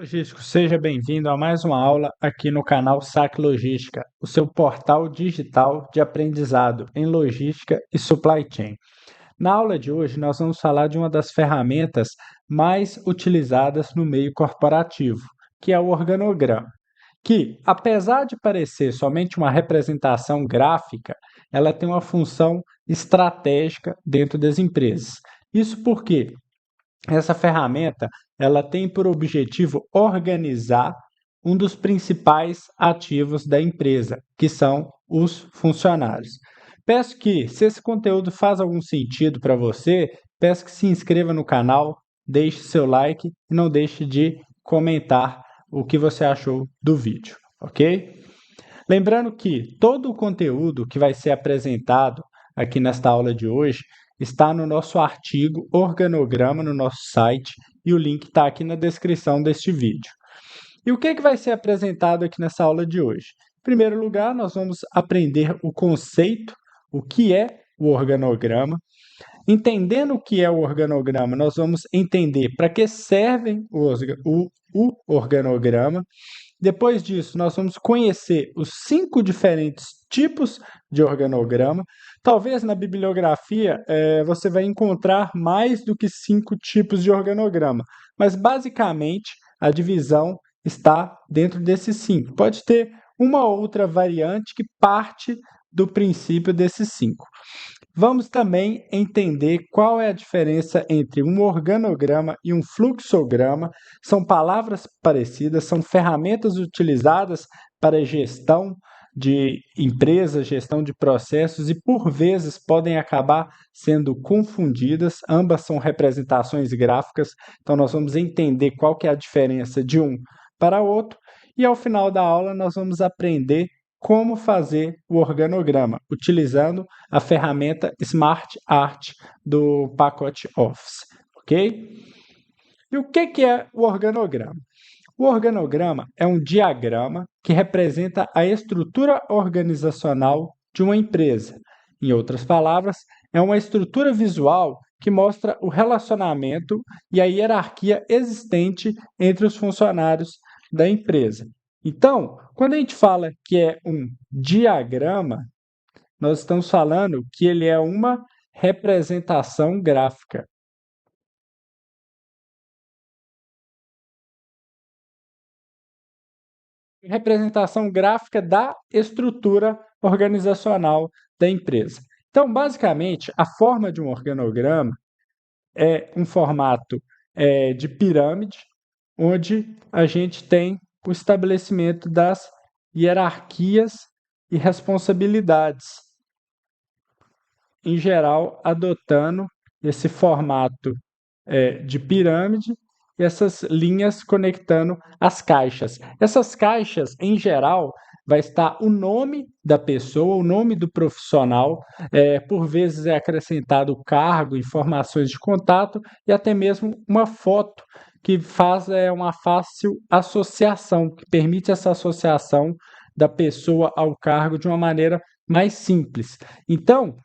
Logístico, seja bem-vindo a mais uma aula aqui no canal Saque Logística, o seu portal digital de aprendizado em logística e supply chain. Na aula de hoje, nós vamos falar de uma das ferramentas mais utilizadas no meio corporativo, que é o organograma, que, apesar de parecer somente uma representação gráfica, ela tem uma função estratégica dentro das empresas. Isso porque essa ferramenta, ela tem por objetivo organizar um dos principais ativos da empresa, que são os funcionários. Peço que, se esse conteúdo faz algum sentido para você, peço que se inscreva no canal, deixe seu like e não deixe de comentar o que você achou do vídeo, ok? Lembrando que todo o conteúdo que vai ser apresentado aqui nesta aula de hoje está no nosso artigo Organograma no nosso site e o link está aqui na descrição deste vídeo. E o que vai ser apresentado aqui nessa aula de hoje? Em primeiro lugar, nós vamos aprender o conceito, o que é o organograma. Entendendo o que é o organograma, nós vamos entender para que serve o organograma. Depois disso, nós vamos conhecer os 5 diferentes tipos de organograma. Talvez na bibliografia você vai encontrar mais do que 5 tipos de organograma, mas basicamente a divisão está dentro desses 5. Pode ter uma outra variante que parte do princípio desses 5. Vamos também entender qual é a diferença entre um organograma e um fluxograma. São palavras parecidas, são ferramentas utilizadas para gestão de empresas, gestão de processos e, por vezes, podem acabar sendo confundidas. Ambas são representações gráficas, então nós vamos entender qual que é a diferença de um para outro. E, ao final da aula, nós vamos aprender como fazer o organograma, utilizando a ferramenta Smart Art do pacote Office, ok? E o que é o organograma? O organograma é um diagrama que representa a estrutura organizacional de uma empresa. Em outras palavras, é uma estrutura visual que mostra o relacionamento e a hierarquia existente entre os funcionários da empresa. Então, quando a gente fala que é um diagrama, nós estamos falando que ele é uma representação gráfica. Representação gráfica da estrutura organizacional da empresa. Então, basicamente, a forma de um organograma é um formato de pirâmide, onde a gente tem o estabelecimento das hierarquias e responsabilidades, em geral, adotando esse formato de pirâmide e essas linhas conectando as caixas. Essas caixas, em geral, vai estar o nome da pessoa, o nome do profissional, por vezes é acrescentado o cargo, informações de contato e até mesmo uma foto que faz uma fácil associação, que permite essa associação da pessoa ao cargo de uma maneira mais simples. Então,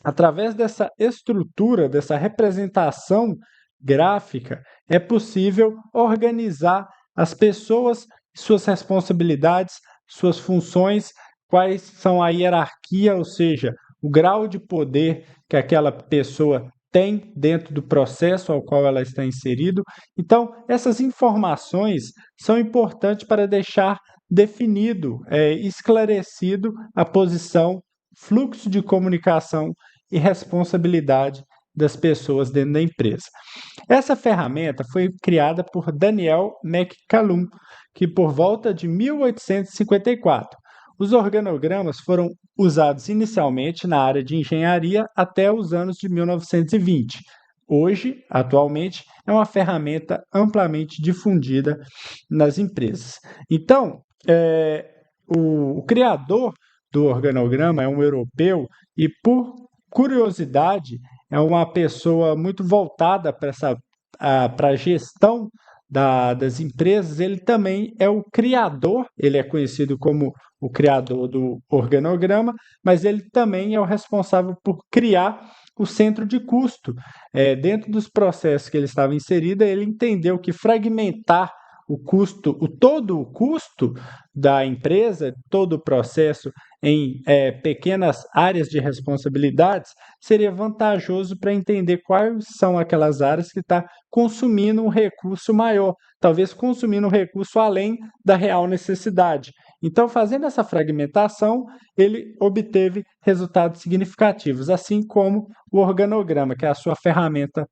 através dessa estrutura, dessa representação gráfica, é possível organizar as pessoas, suas responsabilidades, suas funções, quais são a hierarquia, ou seja, o grau de poder que aquela pessoa tem dentro do processo ao qual ela está inserido. Então, essas informações são importantes para deixar definido, esclarecido a posição, fluxo de comunicação e responsabilidade das pessoas dentro da empresa. Essa ferramenta foi criada por Daniel McCallum, que por volta de 1854. Os organogramas foram usados inicialmente na área de engenharia até os anos de 1920. Hoje, atualmente, é uma ferramenta amplamente difundida nas empresas. Então, o criador do organograma é um europeu e, por curiosidade, é uma pessoa muito voltada para a gestão das empresas. Ele também é o criador, ele é conhecido como o criador do organograma, mas ele também é o responsável por criar o centro de custo. Dentro dos processos que ele estava inserido, ele entendeu que fragmentar todo o custo da empresa, todo o processo em pequenas áreas de responsabilidades, seria vantajoso para entender quais são aquelas áreas que estão consumindo um recurso maior, talvez consumindo um recurso além da real necessidade. Então, fazendo essa fragmentação, ele obteve resultados significativos, assim como o organograma, que é a sua ferramenta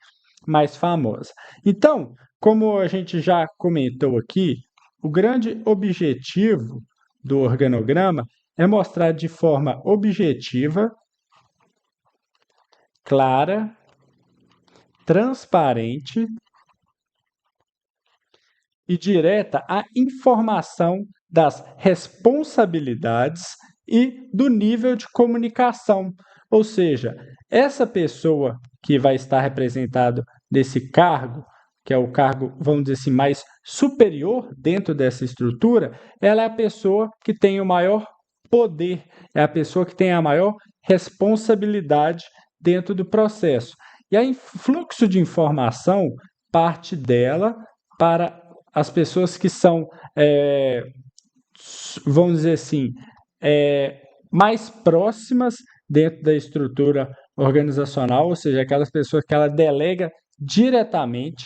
mais famosa. Então, como a gente já comentou aqui, o grande objetivo do organograma é mostrar de forma objetiva, clara, transparente e direta a informação das responsabilidades e do nível de comunicação. Ou seja, essa pessoa que vai estar representado nesse cargo, que é o cargo, vamos dizer assim, mais superior dentro dessa estrutura, ela é a pessoa que tem o maior poder, é a pessoa que tem a maior responsabilidade dentro do processo. E aí, fluxo de informação parte dela para as pessoas que são, vamos dizer assim, mais próximas dentro da estrutura organizacional, ou seja, aquelas pessoas que ela delega diretamente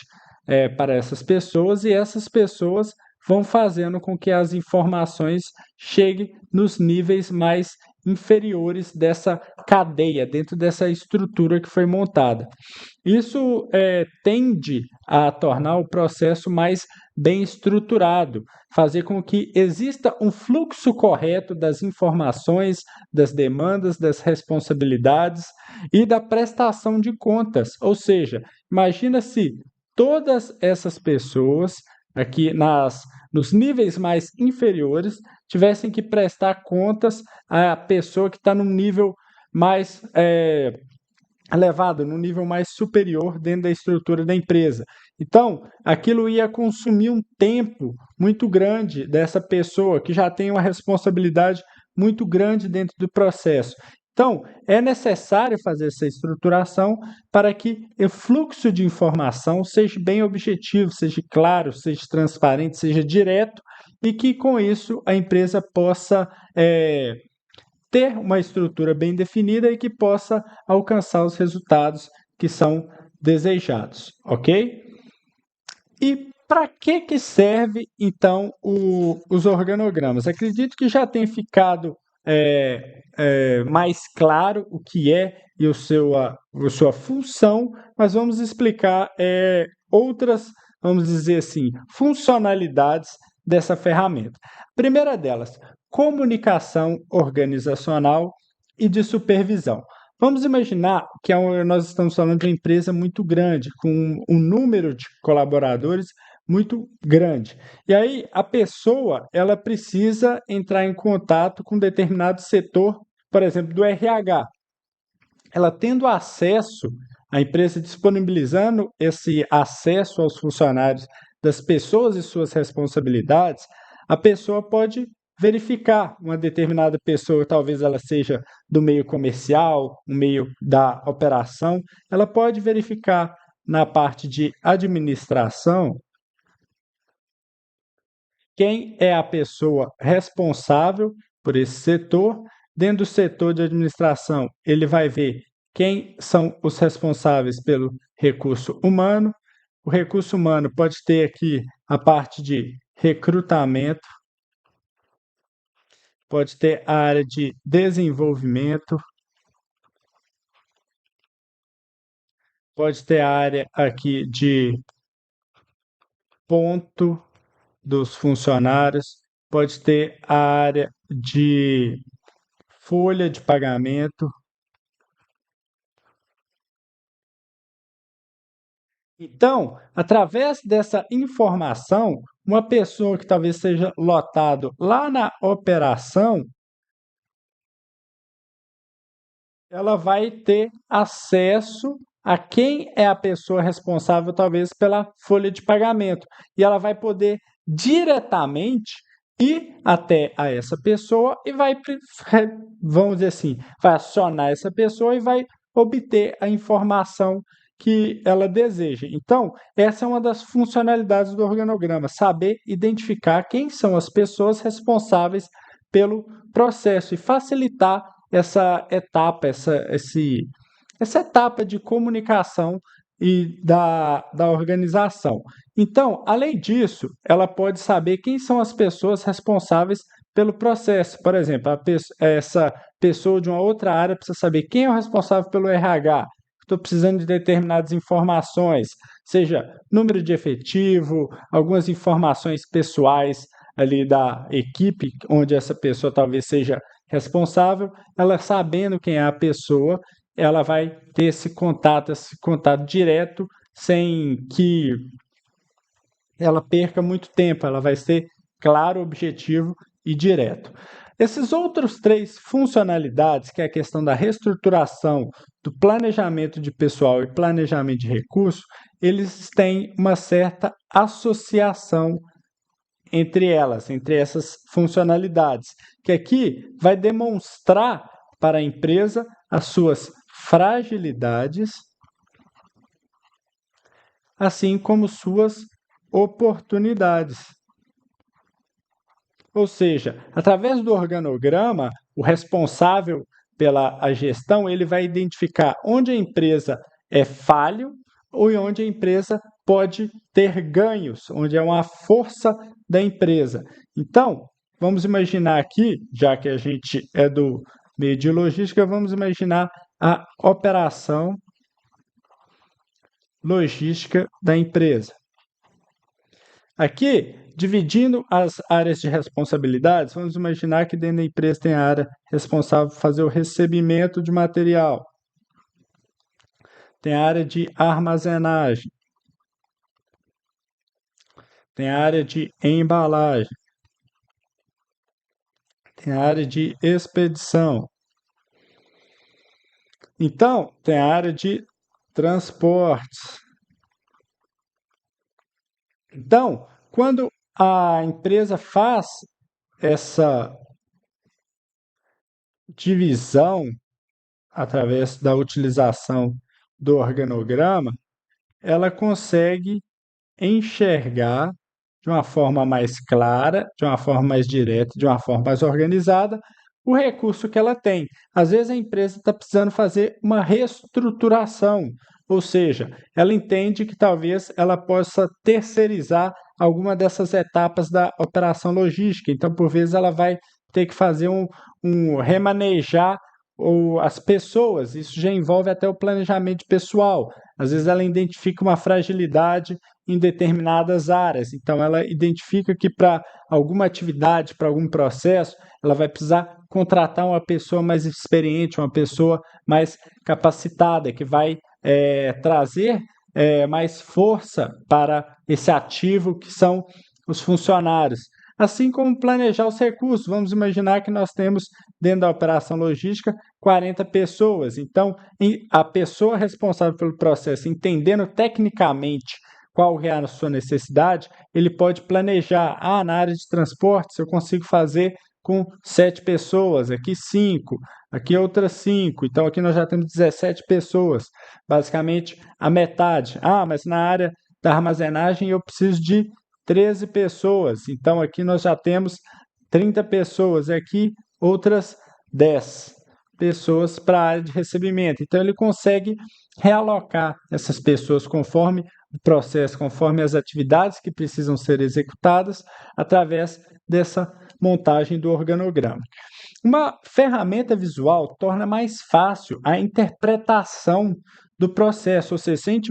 para essas pessoas, e essas pessoas vão fazendo com que as informações cheguem nos níveis mais inferiores dessa cadeia, dentro dessa estrutura que foi montada. Isso tende a tornar o processo mais bem estruturado, fazer com que exista um fluxo correto das informações, das demandas, das responsabilidades e da prestação de contas. Ou seja, imagina se todas essas pessoas aqui nos níveis mais inferiores tivessem que prestar contas à pessoa que está num nível mais elevado, num nível mais superior dentro da estrutura da empresa. Então, aquilo ia consumir um tempo muito grande dessa pessoa que já tem uma responsabilidade muito grande dentro do processo. Então, é necessário fazer essa estruturação para que o fluxo de informação seja bem objetivo, seja claro, seja transparente, seja direto e que, com isso, a empresa possa ter uma estrutura bem definida e que possa alcançar os resultados que são desejados, ok? E para que serve, então, os organogramas? Acredito que já tem ficado mais claro o que é e a sua função, mas vamos explicar outras, vamos dizer assim, funcionalidades dessa ferramenta. Primeira delas, comunicação organizacional e de supervisão. Vamos imaginar que nós estamos falando de uma empresa muito grande, com um número de colaboradores muito grande. E aí a pessoa ela precisa entrar em contato com um determinado setor, por exemplo, do RH. Ela tendo acesso, a empresa disponibilizando esse acesso aos funcionários das pessoas e suas responsabilidades, a pessoa pode verificar uma determinada pessoa, talvez ela seja do meio comercial, no meio da operação, ela pode verificar na parte de administração quem é a pessoa responsável por esse setor. Dentro do setor de administração, ele vai ver quem são os responsáveis pelo recurso humano. O recurso humano pode ter aqui a parte de recrutamento, pode ter a área de desenvolvimento, pode ter a área aqui de ponto dos funcionários, pode ter a área de folha de pagamento. Então, através dessa informação, uma pessoa que talvez seja lotado lá na operação, ela vai ter acesso a quem é a pessoa responsável, talvez, pela folha de pagamento. E ela vai poder diretamente ir até a essa pessoa e vai, vamos dizer assim, vai acionar essa pessoa e vai obter a informação que ela deseja. Então, essa é uma das funcionalidades do organograma, saber identificar quem são as pessoas responsáveis pelo processo e facilitar essa etapa, essa etapa de comunicação e da organização. Então, além disso, ela pode saber quem são as pessoas responsáveis pelo processo. Por exemplo, essa pessoa de uma outra área precisa saber quem é o responsável pelo RH. Estou precisando de determinadas informações, seja número de efetivo, algumas informações pessoais ali da equipe, onde essa pessoa talvez seja responsável. Ela sabendo quem é a pessoa, ela vai ter esse contato direto, sem que ela perca muito tempo, ela vai ser claro, objetivo e direto. Esses outros três funcionalidades, que é a questão da reestruturação, do planejamento de pessoal e planejamento de recursos, eles têm uma certa associação entre elas, entre essas funcionalidades, que aqui vai demonstrar para a empresa as suas fragilidades, assim como suas oportunidades. Ou seja, através do organograma, o responsável pela gestão, ele vai identificar onde a empresa é falho ou onde a empresa pode ter ganhos, onde é uma força da empresa. Então, vamos imaginar aqui, já que a gente é do meio de logística, vamos imaginar a operação logística da empresa. Aqui, dividindo as áreas de responsabilidades, vamos imaginar que dentro da empresa tem a área responsável por fazer o recebimento de material, tem a área de armazenagem, tem a área de embalagem, tem a área de expedição. Então, tem a área de transportes. Então, quando a empresa faz essa divisão através da utilização do organograma, ela consegue enxergar de uma forma mais clara, de uma forma mais direta, de uma forma mais organizada, o recurso que ela tem. Às vezes a empresa está precisando fazer uma reestruturação, ou seja, ela entende que talvez ela possa terceirizar alguma dessas etapas da operação logística. Então, por vezes, ela vai ter que fazer um remanejar as pessoas. Isso já envolve até o planejamento pessoal. Às vezes ela identifica uma fragilidade em determinadas áreas. Então, ela identifica que para alguma atividade, para algum processo, ela vai precisar contratar uma pessoa mais experiente, uma pessoa mais capacitada, que vai trazer mais força para esse ativo que são os funcionários. Assim como planejar os recursos. Vamos imaginar que nós temos, dentro da operação logística, 40 pessoas. Então, a pessoa responsável pelo processo, entendendo tecnicamente qual é a sua necessidade, ele pode planejar. Na área de transportes eu consigo fazer com 7 pessoas, aqui 5, aqui outras 5. Então, aqui nós já temos 17 pessoas, basicamente a metade. Mas na área da armazenagem eu preciso de 13 pessoas. Então, aqui nós já temos 30 pessoas, aqui outras 10 pessoas para a área de recebimento. Então, ele consegue realocar essas pessoas conforme o processo, conforme as atividades que precisam ser executadas, através dessa montagem do organograma. Uma ferramenta visual torna mais fácil a interpretação do processo, ou seja, se a gente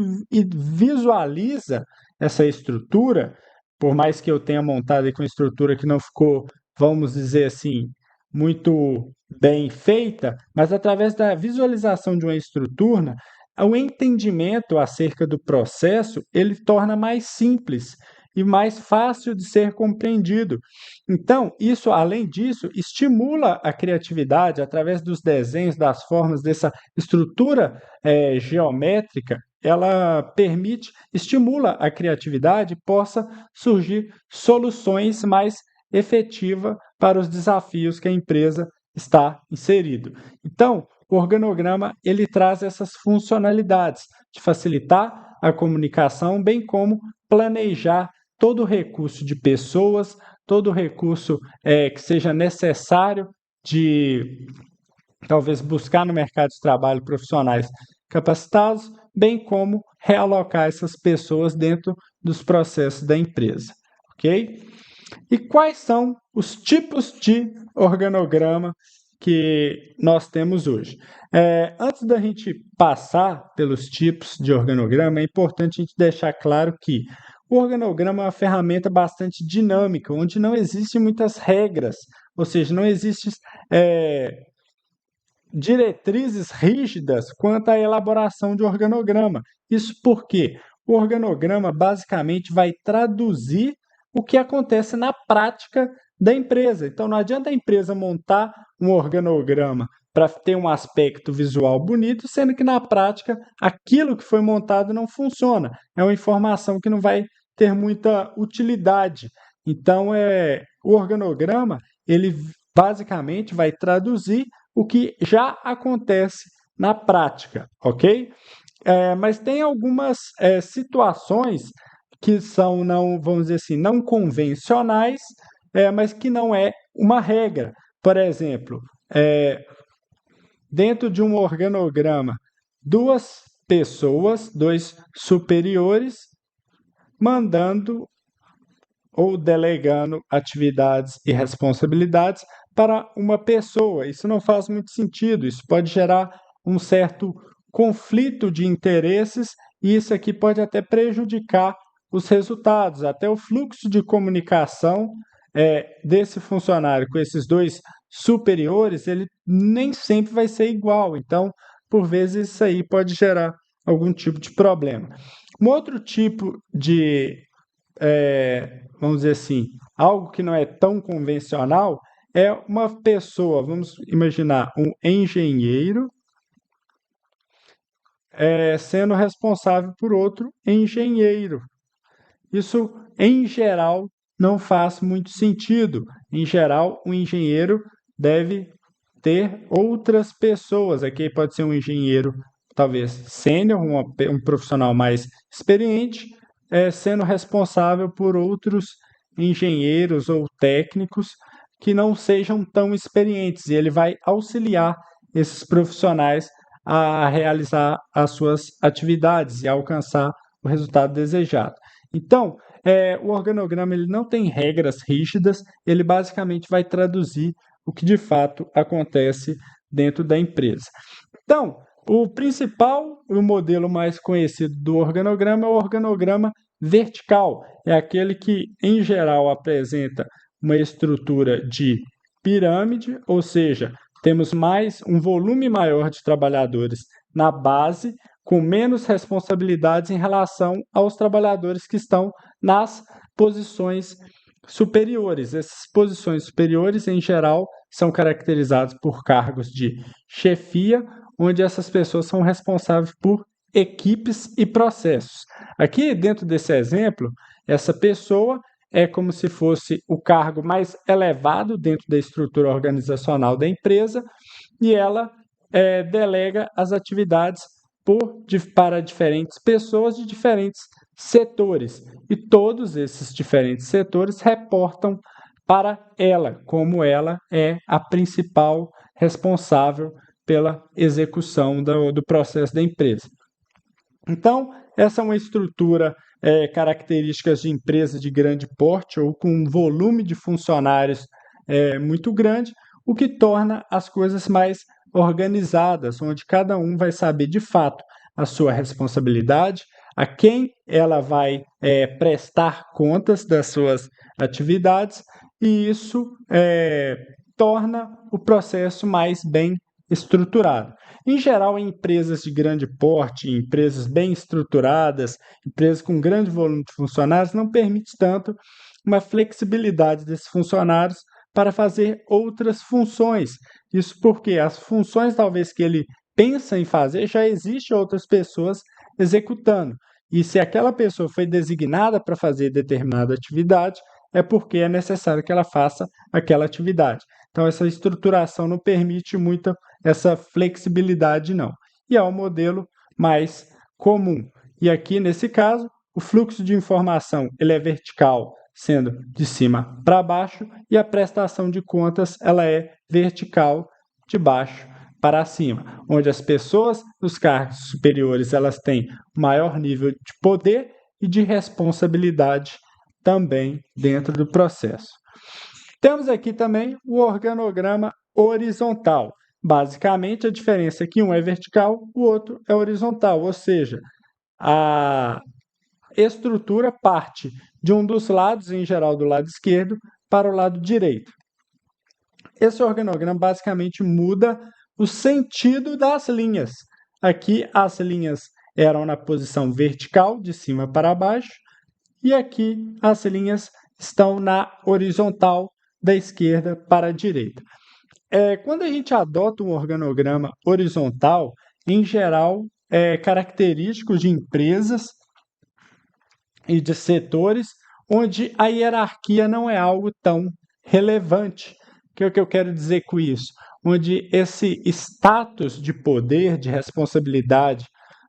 visualiza essa estrutura, por mais que eu tenha montado com uma estrutura que não ficou, vamos dizer assim, muito bem feita, mas através da visualização de uma estrutura, o entendimento acerca do processo, ele torna mais simples e mais fácil de ser compreendido. Então, isso, além disso, estimula a criatividade através dos desenhos, das formas, dessa estrutura geométrica. Ela estimula a criatividade e possa surgir soluções mais efetivas para os desafios que a empresa está inserido. Então, o organograma ele traz essas funcionalidades de facilitar a comunicação, bem como planejar todo o recurso de pessoas, todo o recurso que seja necessário de talvez buscar no mercado de trabalho profissionais capacitados, bem como realocar essas pessoas dentro dos processos da empresa, ok? E quais são os tipos de organograma que nós temos hoje? Antes da gente passar pelos tipos de organograma, é importante a gente deixar claro que o organograma é uma ferramenta bastante dinâmica, onde não existem muitas regras, ou seja, não existem diretrizes rígidas quanto à elaboração de organograma. Isso porque o organograma basicamente vai traduzir o que acontece na prática da empresa. Então, não adianta a empresa montar um organograma para ter um aspecto visual bonito, sendo que na prática aquilo que foi montado não funciona. É uma informação que não vai ter muita utilidade. Então, o organograma, ele basicamente vai traduzir o que já acontece na prática, ok? Mas tem algumas situações que são, não, vamos dizer assim, não convencionais, mas que não é uma regra. Por exemplo, dentro de um organograma, duas pessoas, dois superiores, mandando ou delegando atividades e responsabilidades para uma pessoa. Isso não faz muito sentido, isso pode gerar um certo conflito de interesses e isso aqui pode até prejudicar os resultados, até o fluxo de comunicação desse funcionário com esses dois superiores, ele nem sempre vai ser igual. Então, por vezes, isso aí pode gerar algum tipo de problema. Um outro tipo de vamos dizer assim, algo que não é tão convencional, é uma pessoa, vamos imaginar, um engenheiro sendo responsável por outro engenheiro. Isso, em geral, não faz muito sentido. Em geral, um engenheiro deve ter outras pessoas. Aqui pode ser um engenheiro, talvez sênior, um profissional mais experiente, sendo responsável por outros engenheiros ou técnicos que não sejam tão experientes. E ele vai auxiliar esses profissionais a realizar as suas atividades e alcançar o resultado desejado. Então, o organograma ele não tem regras rígidas, ele basicamente vai traduzir o que de fato acontece dentro da empresa. Então, o principal, o modelo mais conhecido do organograma é o organograma vertical. É aquele que, em geral, apresenta uma estrutura de pirâmide, ou seja, temos um volume maior de trabalhadores na base, com menos responsabilidades em relação aos trabalhadores que estão nas posições superiores. Essas posições superiores, em geral, são caracterizadas por cargos de chefia, onde essas pessoas são responsáveis por equipes e processos. Aqui, dentro desse exemplo, essa pessoa é como se fosse o cargo mais elevado dentro da estrutura organizacional da empresa e ela delega as atividades para diferentes pessoas de diferentes setores. E todos esses diferentes setores reportam para ela, como ela é a principal responsável pela execução do processo da empresa. Então, essa é uma estrutura, características de empresa de grande porte ou com um volume de funcionários muito grande, o que torna as coisas mais organizadas, onde cada um vai saber de fato a sua responsabilidade, a quem ela vai prestar contas das suas atividades, e isso torna o processo mais bem estruturado. Em geral, em empresas de grande porte, empresas bem estruturadas, empresas com grande volume de funcionários, não permite tanto uma flexibilidade desses funcionários para fazer outras funções. Isso porque as funções talvez que ele pensa em fazer, já existem outras pessoas executando. E se aquela pessoa foi designada para fazer determinada atividade, é porque é necessário que ela faça aquela atividade. Então, essa estruturação não permite muita essa flexibilidade, não. E é o modelo mais comum. E aqui, nesse caso, o fluxo de informação ele é vertical, sendo de cima para baixo, e a prestação de contas ela é vertical, de baixo para cima, onde as pessoas nos cargos superiores elas têm maior nível de poder e de responsabilidade também dentro do processo. Temos aqui também o organograma horizontal. Basicamente, a diferença é que um é vertical, o outro é horizontal, ou seja, a estrutura parte de um dos lados, em geral do lado esquerdo, para o lado direito. Esse organograma basicamente muda o sentido das linhas. Aqui as linhas eram na posição vertical, de cima para baixo, e aqui as linhas estão na horizontal, da esquerda para a direita. Quando a gente adota um organograma horizontal, em geral, é característico de empresas e de setores onde a hierarquia não é algo tão relevante. O que eu quero dizer com isso? Onde esse status de poder, de responsabilidade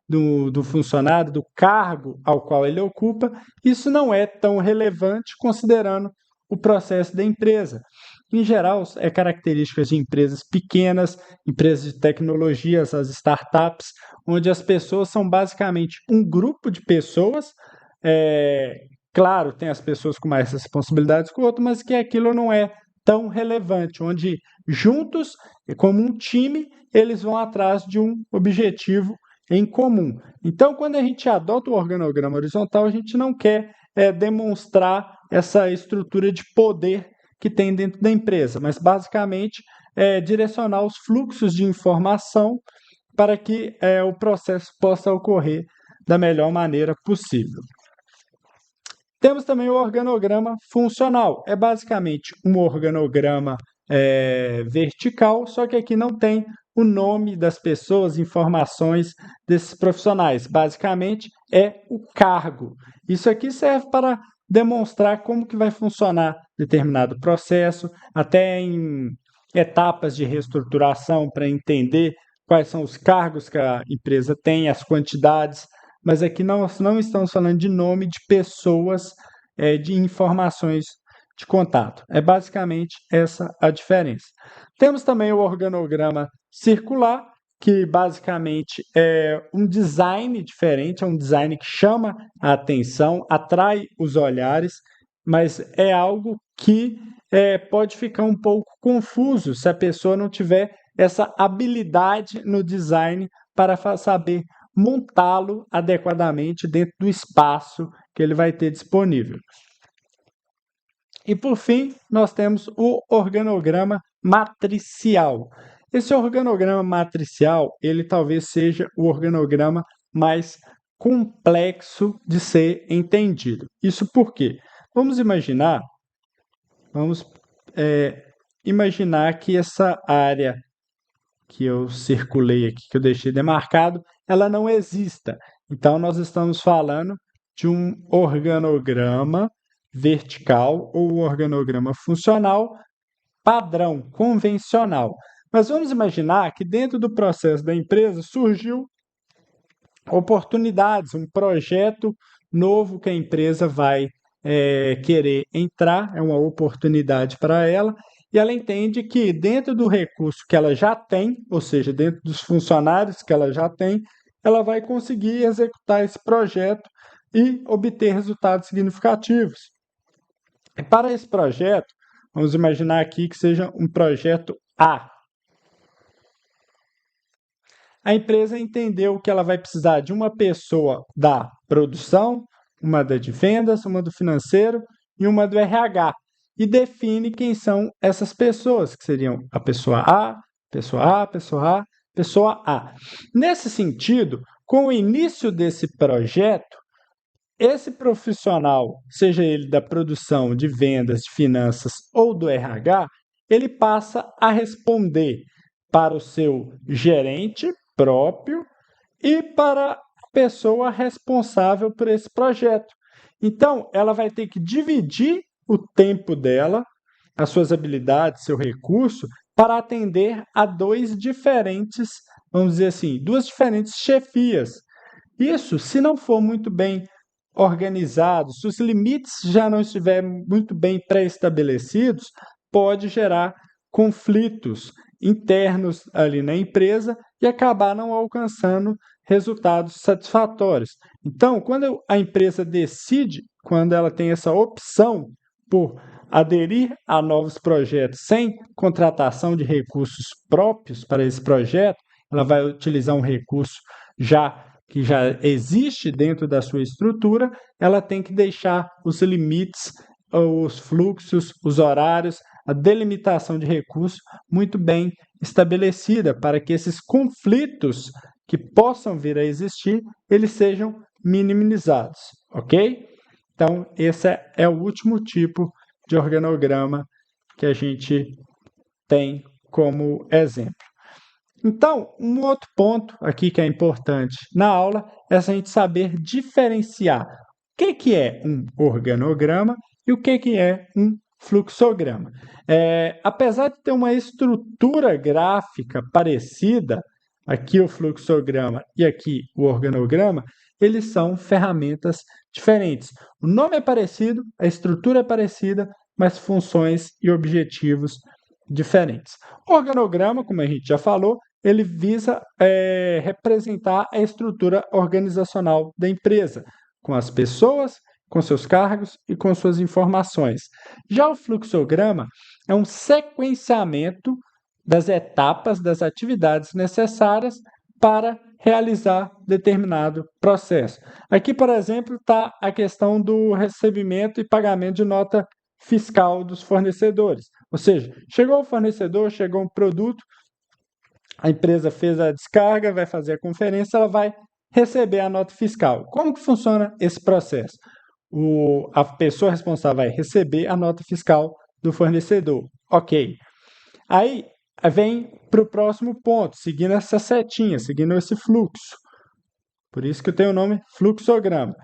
do funcionário, do cargo ao qual ele ocupa, isso não é tão relevante considerando o processo da empresa. Em geral, é características de empresas pequenas, empresas de tecnologias, as startups, onde as pessoas são basicamente um grupo de pessoas. Claro, tem as pessoas com mais responsabilidades que o outro, mas que aquilo não é tão relevante, onde juntos, como um time, eles vão atrás de um objetivo em comum. Então, quando a gente adota o organograma horizontal, a gente não quer demonstrar essa estrutura de poder que tem dentro da empresa, mas basicamente direcionar os fluxos de informação para que o processo possa ocorrer da melhor maneira possível. Temos também o organograma funcional. É basicamente um organograma vertical, só que aqui não tem o nome das pessoas, informações desses profissionais. Basicamente é o cargo. Isso aqui serve para demonstrar como que vai funcionar determinado processo, até em etapas de reestruturação, para entender quais são os cargos que a empresa tem, as quantidades, mas aqui nós não estamos falando de nome de pessoas, de informações de contato. É basicamente essa a diferença. Temos também o organograma circular, que basicamente é um design diferente, é um design que chama a atenção, atrai os olhares, mas é algo que pode ficar um pouco confuso se a pessoa não tiver essa habilidade no design para saber montá-lo adequadamente dentro do espaço que ele vai ter disponível. E por fim, nós temos o organograma matricial. Esse organograma matricial, ele talvez seja o organograma mais complexo de ser entendido. Isso por quê? Vamos imaginar que essa área que eu circulei aqui, que eu deixei demarcado, ela não exista. Então, nós estamos falando de um organograma vertical ou organograma funcional padrão, convencional. Mas vamos imaginar que dentro do processo da empresa surgiu oportunidades, um projeto novo que a empresa vai querer entrar, é uma oportunidade para ela, e ela entende que dentro do recurso que ela já tem, ou seja, dentro dos funcionários que ela já tem, ela vai conseguir executar esse projeto e obter resultados significativos. E para esse projeto, vamos imaginar aqui que seja um projeto A. A empresa entendeu que ela vai precisar de uma pessoa da produção, uma da de vendas, uma do financeiro e uma do RH. E define quem são essas pessoas, que seriam a pessoa A, pessoa A, pessoa A, pessoa A. Nesse sentido, com o início desse projeto, esse profissional, seja ele da produção, de vendas, de finanças ou do RH, ele passa a responder para o seu gerente próprio e para a pessoa responsável por esse projeto. Então, ela vai ter que dividir o tempo dela as suas habilidades, seu recurso, para atender a dois diferentes, vamos dizer assim, duas diferentes chefias. Isso, se não for muito bem organizado, se os limites já não estiverem muito bem pré-estabelecidos, pode gerar conflitos internos ali na empresa e acabar não alcançando resultados satisfatórios. Então, quando a empresa decide, quando ela tem essa opção por aderir a novos projetos sem contratação de recursos próprios para esse projeto, ela vai utilizar um recurso que já existe dentro da sua estrutura, ela tem que deixar os limites, os fluxos, os horários, a delimitação de recursos muito bem estabelecida para que esses conflitos que possam vir a existir, eles sejam minimizados, ok? Então, esse é o último tipo de organograma que a gente tem como exemplo. Então, um outro ponto aqui que é importante na aula é a gente saber diferenciar o que é um organograma e o que é um fluxograma. Apesar de ter uma estrutura gráfica parecida, aqui o fluxograma e aqui o organograma, eles são ferramentas diferentes. O nome é parecido, a estrutura é parecida, mas funções e objetivos diferentes. O organograma, como a gente já falou, ele visa representar a estrutura organizacional da empresa, com as pessoas, com seus cargos e com suas informações. Já o fluxograma é um sequenciamento das etapas das atividades necessárias para realizar determinado processo. Aqui, por exemplo, está a questão do recebimento e pagamento de nota fiscal dos fornecedores. Ou seja, chegou o fornecedor, chegou um produto, a empresa fez a descarga, vai fazer a conferência, ela vai receber a nota fiscal. Como que funciona esse processo? A pessoa responsável vai receber a nota fiscal do fornecedor. Ok. Aí vem para o próximo ponto, seguindo essa setinha, seguindo esse fluxo. Por isso que eu tenho o nome fluxograma.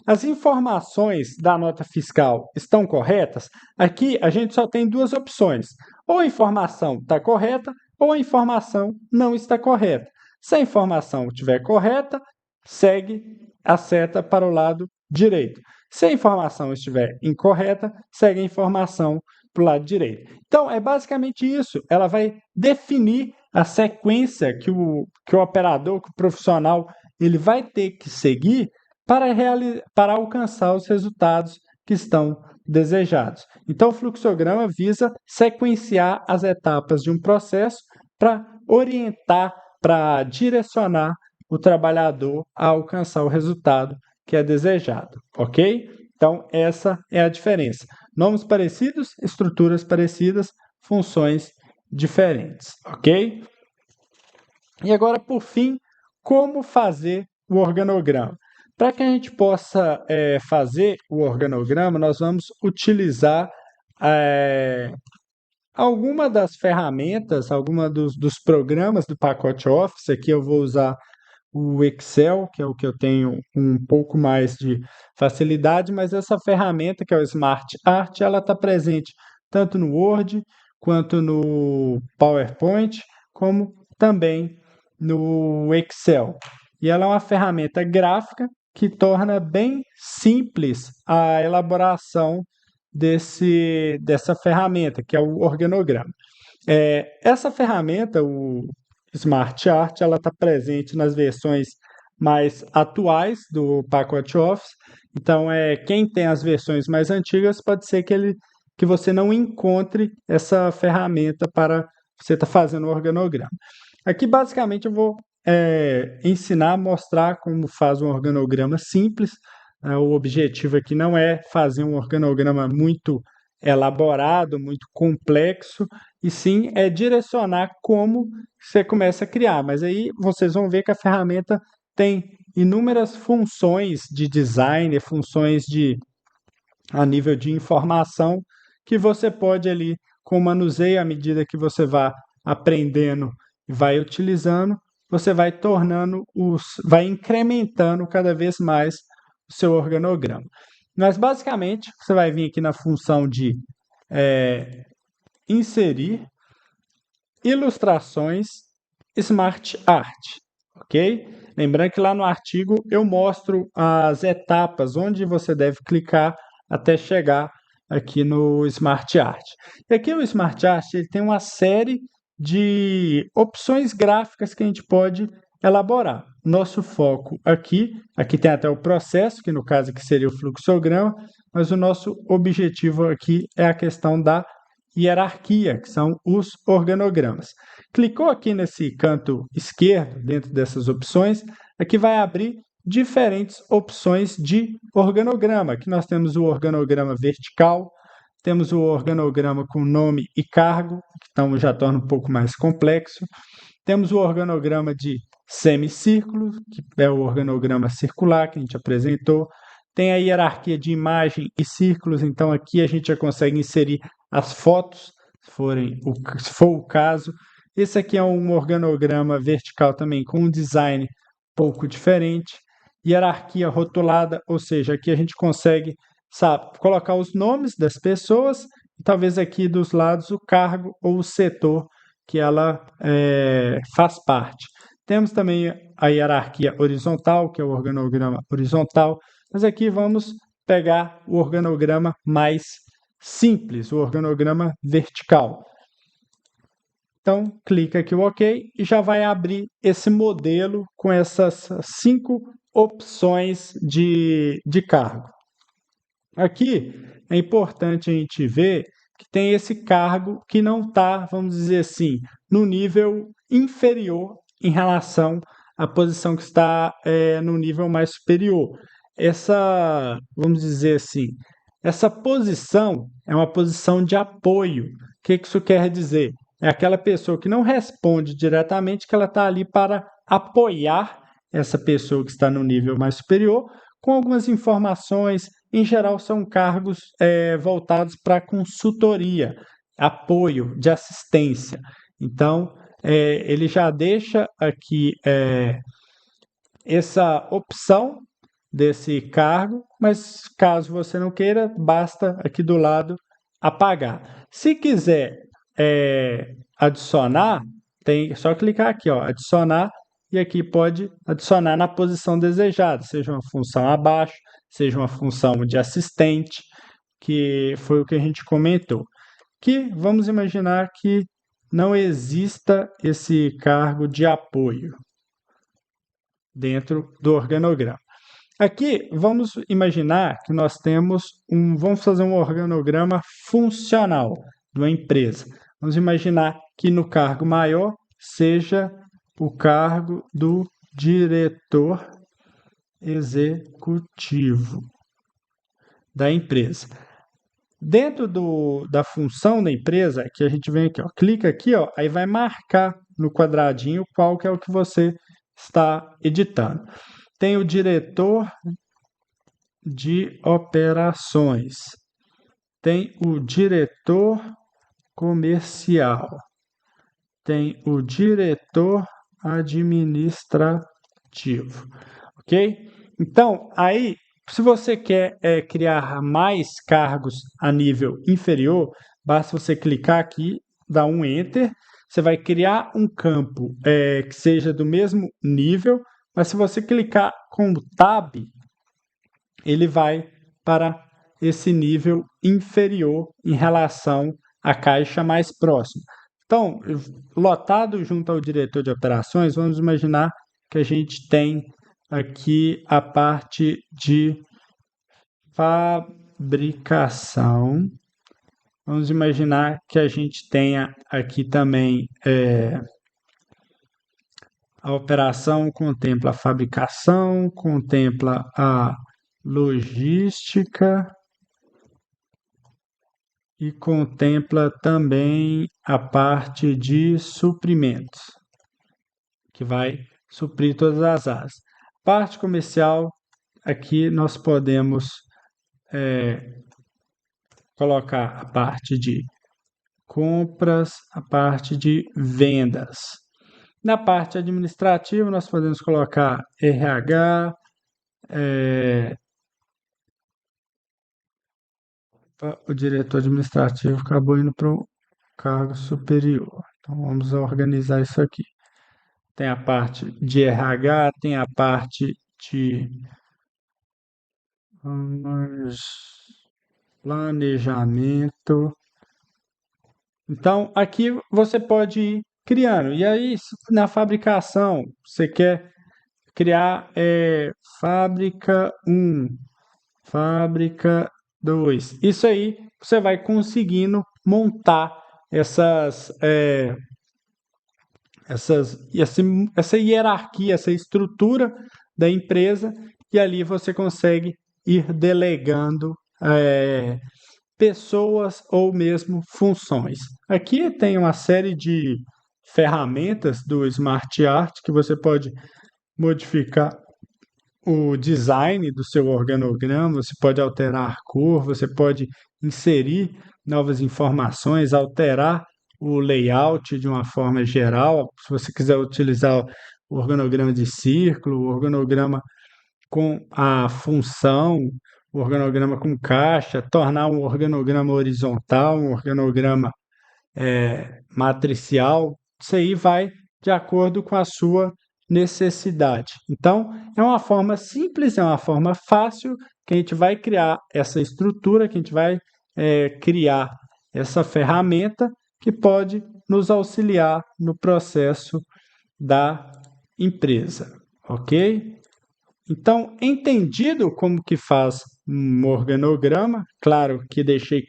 As informações da nota fiscal estão corretas? Aqui a gente só tem duas opções. Ou a informação está correta, ou a informação não está correta. Se a informação estiver correta, segue a seta para o lado direito. Se a informação estiver incorreta, segue a informação para o lado direito. Então, é basicamente isso. Ela vai definir a sequência que o operador, que o profissional, ele vai ter que seguir para alcançar os resultados que estão desejados. Então, o fluxograma visa sequenciar as etapas de um processo para orientar, para direcionar o trabalhador a alcançar o resultado que é desejado, ok? Então, essa é a diferença. Nomes parecidos, estruturas parecidas, funções diferentes, ok? E agora, por fim, como fazer o organograma? Para que a gente possa fazer o organograma, nós vamos utilizar alguma das ferramentas, alguma dos programas do pacote Office. Aqui eu vou usar o Excel, que é o que eu tenho um pouco mais de facilidade, mas essa ferramenta, que é o Smart Art, ela está presente tanto no Word, quanto no PowerPoint, como também no Excel. E ela é uma ferramenta gráfica que torna bem simples a elaboração dessa ferramenta, que é o organograma. Essa ferramenta, o Smart Art, ela está presente nas versões mais atuais do pacote Office. Então, quem tem as versões mais antigas, pode ser que você não encontre essa ferramenta para você estar fazendo o organograma. Aqui, basicamente, eu vou ensinar, mostrar como faz um organograma simples. O objetivo aqui não é fazer um organograma muito elaborado, muito complexo, e sim é direcionar como você começa a criar. Mas aí vocês vão ver que a ferramenta tem inúmeras funções de design, funções a nível de informação, que você pode ali, com o manuseio, à medida que você vai aprendendo e vai utilizando, você vai vai incrementando cada vez mais o seu organograma. Mas basicamente, você vai vir aqui na função de inserir ilustrações Smart Art, ok? Lembrando que lá no artigo eu mostro as etapas onde você deve clicar até chegar aqui no Smart Art. E aqui o Smart Art ele tem uma série de opções gráficas que a gente pode elaborar. Nosso foco aqui tem até o processo, que no caso aqui seria o fluxograma, mas o nosso objetivo aqui é a questão da hierarquia, que são os organogramas. Clicou aqui nesse canto esquerdo, dentro dessas opções, aqui vai abrir diferentes opções de organograma. Aqui nós temos o organograma vertical, temos o organograma com nome e cargo, que então já torna um pouco mais complexo. Temos o organograma de semicírculo, que é o organograma circular que a gente apresentou. Tem a hierarquia de imagem e círculos, então aqui a gente já consegue inserir as fotos, se for o caso. Esse aqui é um organograma vertical também com um design um pouco diferente. Hierarquia rotulada, ou seja, aqui a gente consegue, sabe, colocar os nomes das pessoas e talvez aqui dos lados o cargo ou o setor que ela faz parte. Temos também a hierarquia horizontal, que é o organograma horizontal, mas aqui vamos pegar o organograma mais simples, o organograma vertical. Então, clica aqui o OK e já vai abrir esse modelo com essas 5 opções de cargo. Aqui é importante a gente ver que tem esse cargo que não está, vamos dizer assim, no nível inferior em relação à posição que está no nível mais superior. Essa, vamos dizer assim, essa posição é uma posição de apoio. O que isso quer dizer? É aquela pessoa que não responde diretamente, que ela está ali para apoiar essa pessoa que está no nível mais superior com algumas informações. Em geral, são cargos voltados para consultoria, apoio, de assistência. Então, ele já deixa aqui essa opção desse cargo, mas caso você não queira, basta aqui do lado apagar. Se quiser adicionar, tem só clicar aqui, ó, adicionar, e aqui pode adicionar na posição desejada, seja uma função abaixo, seja uma função de assistente, que foi o que a gente comentou. Que vamos imaginar que não exista esse cargo de apoio dentro do organograma. Aqui, vamos imaginar que nós vamos fazer um organograma funcional de uma empresa. Vamos imaginar que no cargo maior seja o cargo do diretor executivo da empresa. Dentro da função da empresa, que a gente vem aqui, ó, clica aqui, ó, aí vai marcar no quadradinho qual que é o que você está editando. Tem o diretor de operações, tem o diretor comercial, tem o diretor administrativo, ok? Então, aí, se você quer criar mais cargos a nível inferior, basta você clicar aqui, dar um Enter, você vai criar um campo que seja do mesmo nível, mas se você clicar com o Tab, ele vai para esse nível inferior em relação à caixa mais próxima. Então, lotado junto ao diretor de operações, vamos imaginar que a gente tem aqui a parte de fabricação. Vamos imaginar que a gente tenha aqui também a operação contempla a fabricação, contempla a logística e contempla também a parte de suprimentos, que vai suprir todas as áreas. Parte comercial, aqui nós podemos colocar a parte de compras, a parte de vendas. Na parte administrativa, nós podemos colocar RH, o diretor administrativo acabou indo para o cargo superior. Então vamos organizar isso aqui. Tem a parte de RH, tem a parte de planejamento. Então, aqui você pode ir criando. E aí, na fabricação, você quer criar fábrica 1, fábrica 2. Isso aí você vai conseguindo montar essa hierarquia, essa estrutura da empresa, e ali você consegue ir delegando pessoas ou mesmo funções. Aqui tem uma série de ferramentas do Smart Art que você pode modificar o design do seu organograma, você pode alterar a cor, você pode inserir novas informações, alterar o layout de uma forma geral. Se você quiser utilizar o organograma de círculo, o organograma com a função, o organograma com caixa, tornar um organograma horizontal, um organograma matricial, isso aí vai de acordo com a sua necessidade. Então, é uma forma simples, é uma forma fácil que a gente vai criar essa estrutura, que a gente vai criar essa ferramenta que pode nos auxiliar no processo da empresa, ok? Então, entendido como que faz um organograma, claro que deixei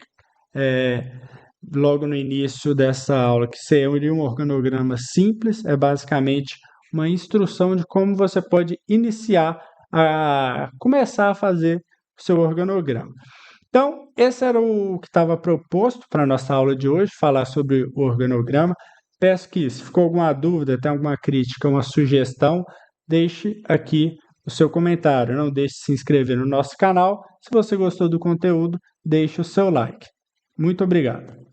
logo no início dessa aula que seria um organograma simples, é basicamente uma instrução de como você pode iniciar a começar a fazer o seu organograma. Então, esse era o que estava proposto para a nossa aula de hoje, falar sobre o organograma. Peço que, se ficou alguma dúvida, tem alguma crítica, uma sugestão, deixe aqui o seu comentário. Não deixe de se inscrever no nosso canal. Se você gostou do conteúdo, deixe o seu like. Muito obrigado.